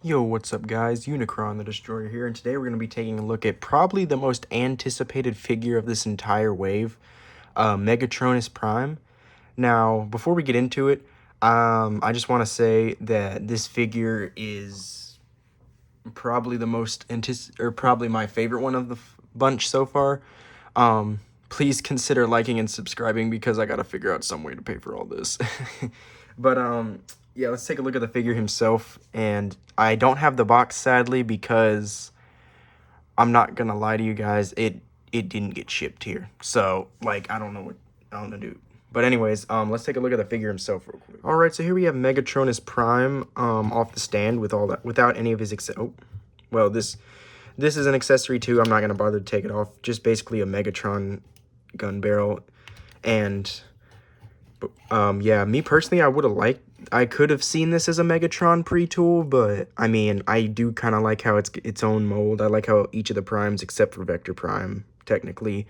Yo, what's up guys? Unicron the Destroyer here, and today we're going to be taking a look at probably the most anticipated figure of this entire wave, Megatronus Prime. Now, before we get into it, I just want to say that this figure is probably the most probably my favorite one of the bunch so far. Please consider liking and subscribing because I got to figure out some way to pay for all this. But yeah, let's take a look at the figure himself. And I don't have the box, sadly, because I'm not gonna lie to you guys, it didn't get shipped here. So like, I don't know what I'm gonna do. But anyways, let's take a look at the figure himself real quick. All right, so here we have Megatronus Prime off the stand with all that, without any of his well, this is an accessory too. I'm not gonna bother to take it off. Just basically a Megatron gun barrel. And yeah, me personally, I could have seen this as a Megatron pre-tool, but I mean, I do kind of like how it's its own mold. I like how each of the primes, except for Vector Prime, technically,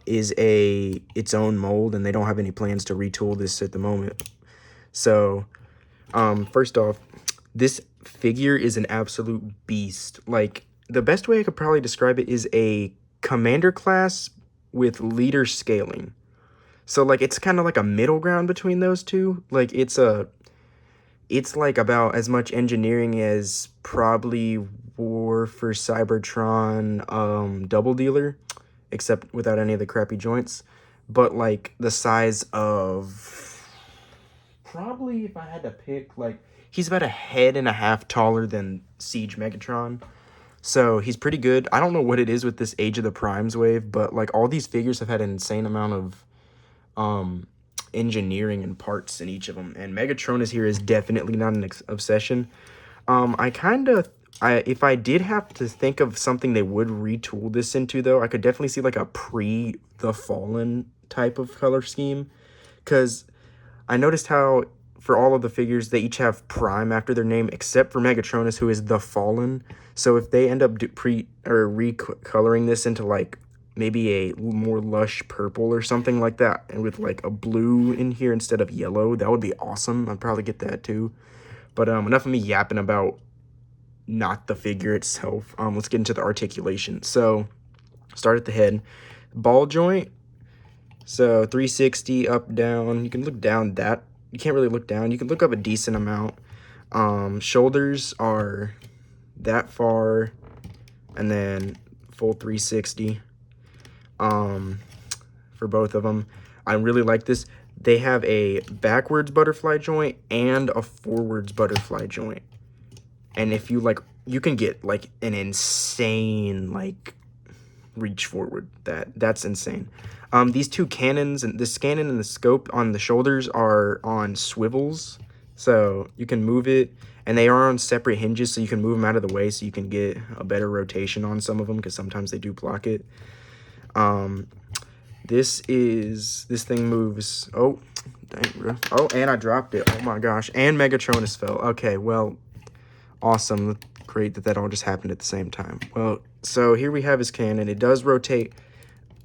is its own mold, and they don't have any plans to retool this at the moment. So, first off, this figure is an absolute beast. Like, the best way I could probably describe it is a commander class with leader scaling. So, like, it's kind of like a middle ground between those two. Like, it's like about as much engineering as probably War for Cybertron Double Dealer, except without any of the crappy joints. But, like, the size of... Probably, if I had to pick, like, he's about a head and a half taller than Siege Megatron. So, he's pretty good. I don't know what it is with this Age of the Primes wave, but, like, all these figures have had an insane amount of engineering and parts in each of them, and Megatronus here is definitely not an obsession. If I did have to think of something they would retool this into, though, I could definitely see like a pre-The Fallen type of color scheme, because I noticed how for all of the figures they each have Prime after their name, except for Megatronus, who is The Fallen. So if they end up recoloring this into like maybe a more lush purple or something like that, and with like a blue in here instead of yellow, that would be awesome. I'd probably get that too. But enough of me yapping about not the figure itself. Let's get into the articulation. So start at the head. Ball joint, so 360 up, down. You can look down that. You can't really look down. You can look up a decent amount. Shoulders are that far, and then full 360. For both of them. I really like this. They have a backwards butterfly joint and a forwards butterfly joint. And if you like, you can get like an insane like reach forward. That's insane. These two cannons, and this cannon and the scope on the shoulders are on swivels. So you can move it, and they are on separate hinges, so you can move them out of the way so you can get a better rotation on some of them, because sometimes they do block it. This thing moves. Oh, dang, bro. Oh, and I dropped it. Oh my gosh. And Megatronus fell. Okay, well, awesome. Great that all just happened at the same time. Well, so here we have his cannon. It does rotate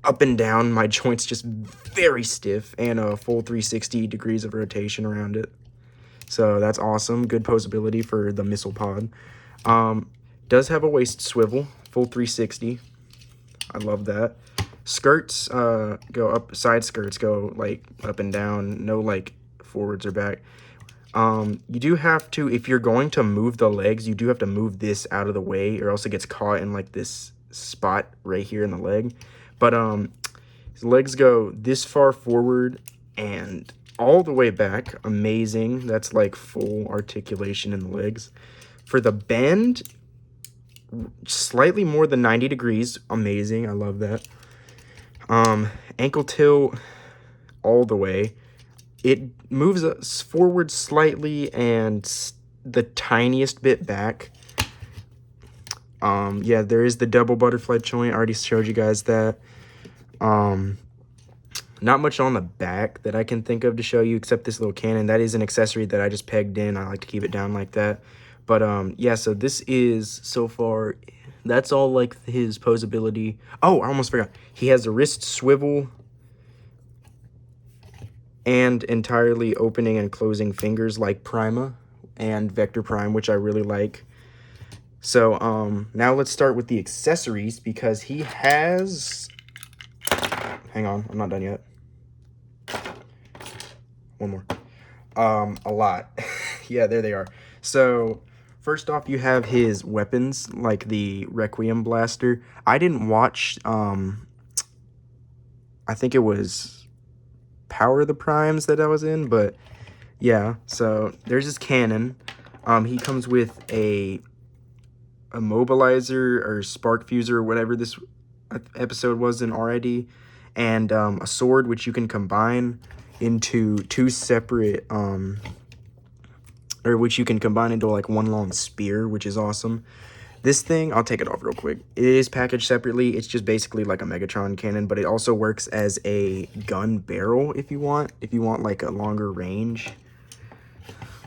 up and down. My joint's just very stiff, and a full 360 degrees of rotation around it. So that's awesome. Good posability for the missile pod. Does have a waist swivel, full 360. I love that. Skirts go up, side skirts go like up and down, no like forwards or back. You do have to, if you're going to move the legs, you do have to move this out of the way, or else it gets caught in like this spot right here in the leg. But his legs go this far forward and all the way back. Amazing. That's like full articulation in the legs. For the bend, slightly more than 90 degrees. Amazing. I love that. Ankle tilt all the way. It moves us forward slightly and the tiniest bit back. Yeah, there is the double butterfly joint. I already showed you guys that. Not much on the back that I can think of to show you, except this little cannon. That is an accessory that I just pegged in. I like to keep it down like that. But yeah, so this is so far That's all like his posability. Oh, I almost forgot. He has a wrist swivel and entirely opening and closing fingers like Prima and Vector Prime, which I really like. So now let's start with the accessories, because he has, hang on, I'm not done yet. One more. A lot. Yeah, there they are. So first off, you have his weapons, like the Requiem Blaster. I didn't watch, I think it was Power of the Primes that I was in, but yeah, so there's his cannon. He comes with a mobilizer or spark fuser or whatever this episode was in RID, and a sword which you can combine into two separate, or which you can combine into like one long spear, which is awesome. This thing, I'll take it off real quick. It is packaged separately. It's just basically like a Megatron cannon, but it also works as a gun barrel if you want like a longer range,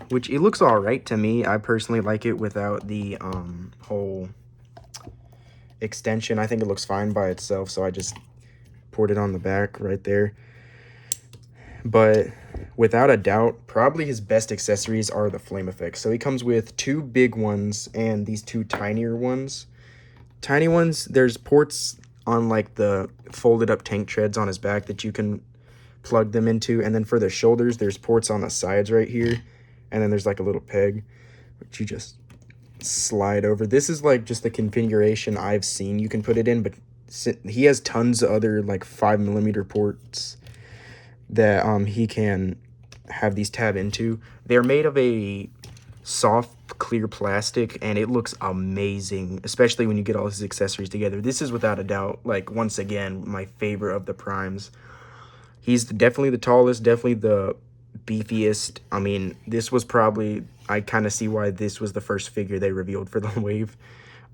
which it looks all right to me. I personally like it without the whole extension. I think it looks fine by itself, so I just poured it on the back right there. But without a doubt, probably his best accessories are the flame effects. So he comes with two big ones and these two tinier ones. Tiny ones, there's ports on like the folded up tank treads on his back that you can plug them into. And then for the shoulders, there's ports on the sides right here. And then there's like a little peg, which you just slide over. This is like just the configuration I've seen you can put it in, but he has tons of other like 5mm ports that he can have these tab into. They're made of a soft clear plastic, and it looks amazing, especially when you get all his accessories together. This is without a doubt, like, once again, my favorite of the primes. He's definitely the tallest, definitely the beefiest. I mean, this was probably, I kind of see why this was the first figure they revealed for the wave.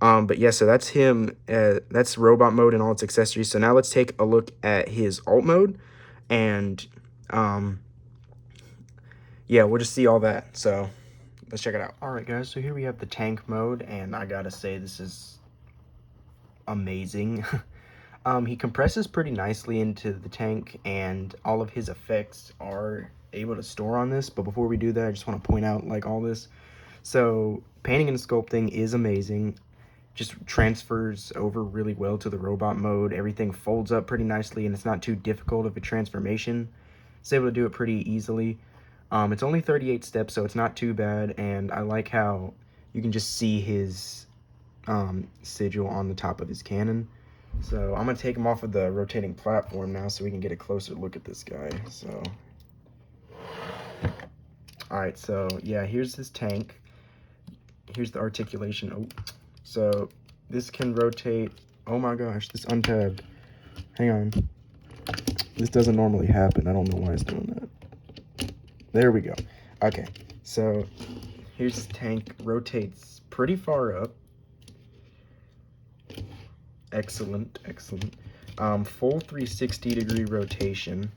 But yeah, so that's him. That's robot mode and all its accessories. So now let's take a look at his alt mode, and yeah, we'll just see all that. So let's check it out. All right, guys, so here we have the tank mode, and I gotta say, this is amazing. He compresses pretty nicely into the tank, and all of his effects are able to store on this. But before we do that, I just want to point out like all this. So painting and sculpting is amazing. Just transfers over really well to the robot mode. Everything folds up pretty nicely, and it's not too difficult of a transformation. It's able to do it pretty easily. It's only 38 steps, so it's not too bad, and I like how you can just see his sigil on the top of his cannon. So I'm going to take him off of the rotating platform now so we can get a closer look at this guy. So, alright, so yeah, here's his tank. Here's the articulation. Oh, so this can rotate. Oh my gosh, this untabbed. Hang on. This doesn't normally happen. I don't know why it's doing that. There we go. Okay, so here's his tank. Rotates pretty far up. Excellent, excellent. Full 360-degree rotation.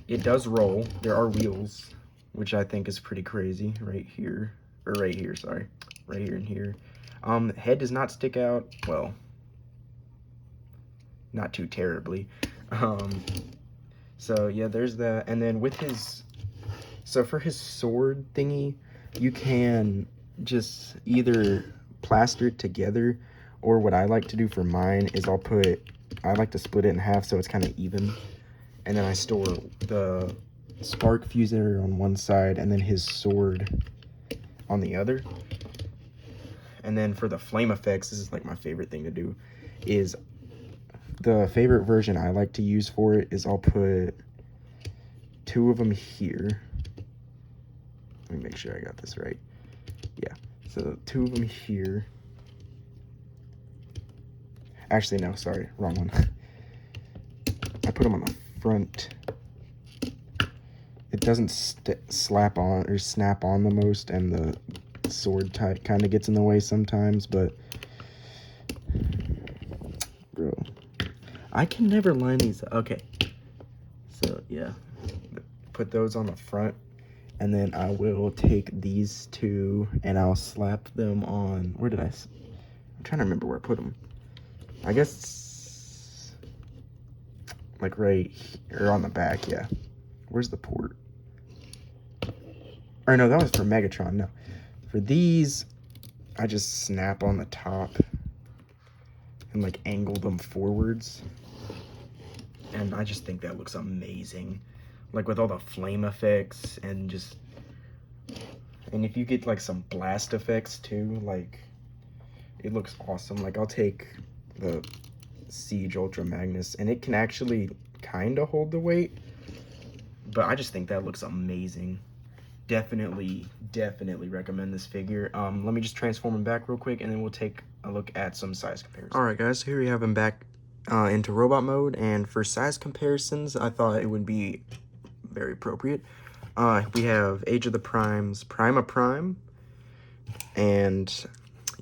It does roll. There are wheels, which I think is pretty crazy. Right here, or right here, sorry. Right here and here. Head does not stick out. Well, not too terribly. So yeah, there's that. And then with his, so for his sword thingy, you can just either plaster it together, or what I like to do for mine is I like to split it in half so it's kind of even, and then I store the spark fuser on one side and then his sword on the other. And then for the flame effects, this is like my favorite thing to do, is the favorite version I like to use for it is I'll put two of them here. Let me make sure I got this right. Yeah, so two of them here. Actually, no, sorry, wrong one. I put them on the front. It doesn't slap on or snap on the most, and the sword type kind of gets in the way sometimes, but bro, I can never line these up. Okay, so yeah, put those on the front, And then I will take these two and I'll slap them on, where did I'm trying to remember where I put them. I guess like right here, or on the back, yeah. Where's the port? Or no, that was for Megatron, no. For these, I just snap on the top and like angle them forwards. And I just think that looks amazing. Like with all the flame effects and just, and if you get like some blast effects too, like it looks awesome. Like I'll take the Siege Ultra Magnus and it can actually kind of hold the weight, but I just think that looks amazing. Definitely recommend this figure. Let me just transform him back real quick and then we'll take a look at some size comparisons. All right guys, here we have him back into robot mode, and for size comparisons I thought it would be very appropriate. We have Age of the Primes, Prima Prime, and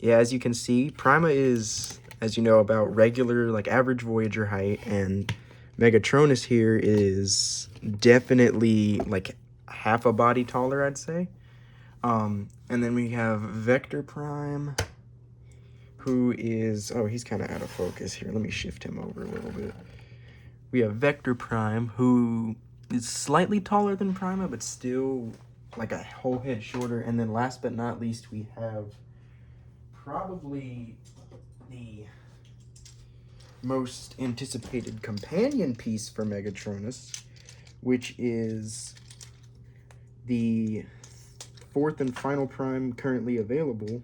yeah, as you can see, Prima is, as you know, about regular, like average Voyager height, and Megatronus here is definitely like half a body taller, I'd say. And then we have Vector Prime, who is, oh, he's kind of out of focus here. Let me shift him over a little bit. We have Vector Prime, who is slightly taller than Prima, but still like a whole head shorter. And then last but not least, we have probably the most anticipated companion piece for Megatronus, which is the fourth and final Prime currently available,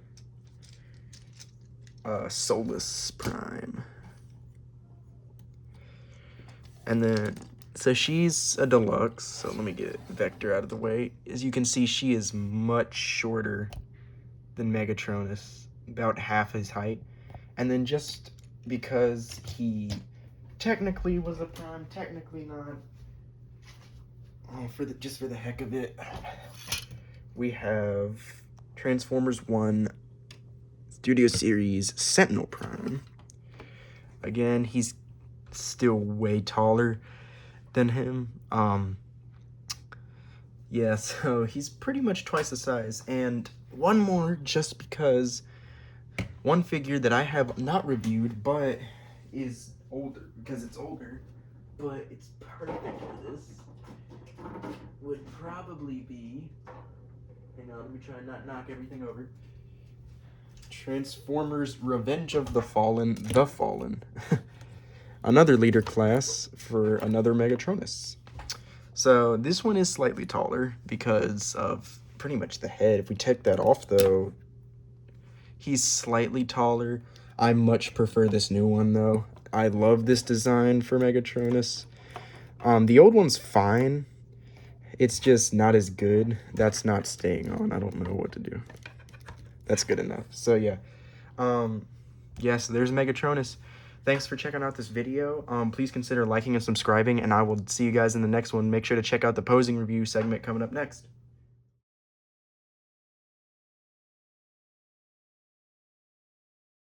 Solus Prime. And then, so she's a deluxe, so let me get Vector out of the way. As you can see, she is much shorter than Megatronus, about half his height. And then just because he technically was a Prime, technically not, just for the heck of it, we have Transformers 1 Studio Series Sentinel Prime. Again, he's still way taller than him. Yeah, so he's pretty much twice the size. And one more, just because one figure that I have not reviewed, but is older, because it's older, but it's perfect for this, would probably be, hang on, let me try and not knock everything over, Transformers Revenge of the Fallen, another leader class for another Megatronus. So this one is slightly taller because of pretty much the head. If we take that off though, he's slightly taller. I much prefer this new one though. I love this design for Megatronus. The old one's fine. It's just not as good. That's not staying on. I don't know what to do. That's good enough. So yeah. Yeah, so there's Megatronus. Thanks for checking out this video. Please consider liking and subscribing, and I will see you guys in the next one. Make sure to check out the posing review segment coming up next.